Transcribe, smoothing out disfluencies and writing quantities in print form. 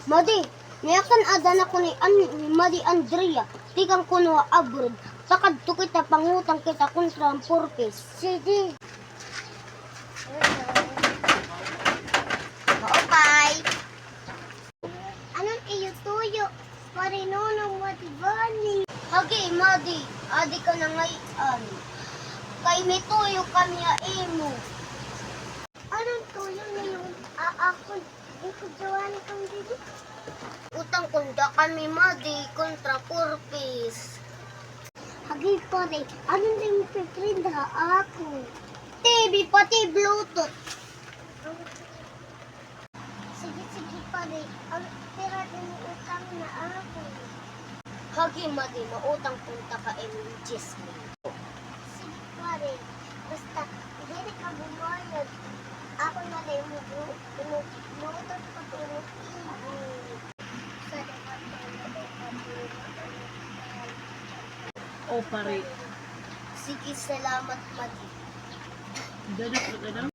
Madi, ngayakan adan ako ni Madi Andrea. Di kang kuno abroad. Sakad to kita pangutang kita kontra ang purpose. Sige. Okay. Anong iyo tuyo? Marinunong Madi Bani. Hagi, Madi. Adi ka na ngayon. Kay may tuyo kami imo. Anong tuyo na yung aakon? Ikaw jawani kang dito? Utang kunda kami Madi kontra purpose. Hagi pare, anong din mo piprinda ako? TV pati Bluetooth. Sige pare, ang pera din mo utang na ako. Hagi Madi, mautang punta ka MGS mo. Sige pare, basta hindi ka bumayad. Ako na lang mo mautang pa tulong ibo. O pare, Sige, salamat Madi. dadot ka na.